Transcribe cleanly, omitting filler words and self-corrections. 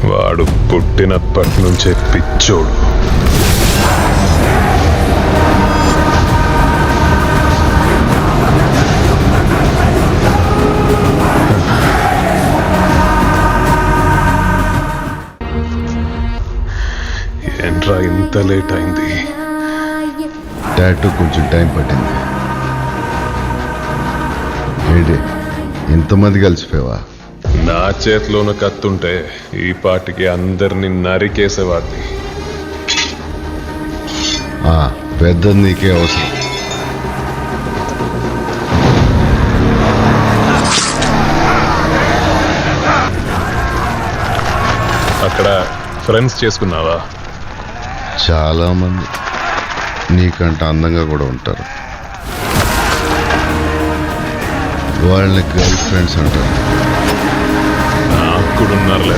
వాడు పుట్టినప్పటి నుంచే పిచ్చోడు. ఏంట్రా ఇంత లేట్ అయింది? టాటూ కొంచెం టైం పట్టింది. ఏంటి ఇంతమంది కలిసిపోయావా? నా చేతిలోన కత్తుంటే ఈ పాటికి అందరిని నరికేసేవాడిని. పెద్దది నీకే అవసరం. అక్కడ ఫ్రెండ్స్ చేసుకున్నావా? చాలా మంది నీకంటే అందంగా కూడా ఉంటారు. వాళ్ళని గర్ల్ ఫ్రెండ్స్ అంటారు. నాకు కూడా ఉన్నారులేరా.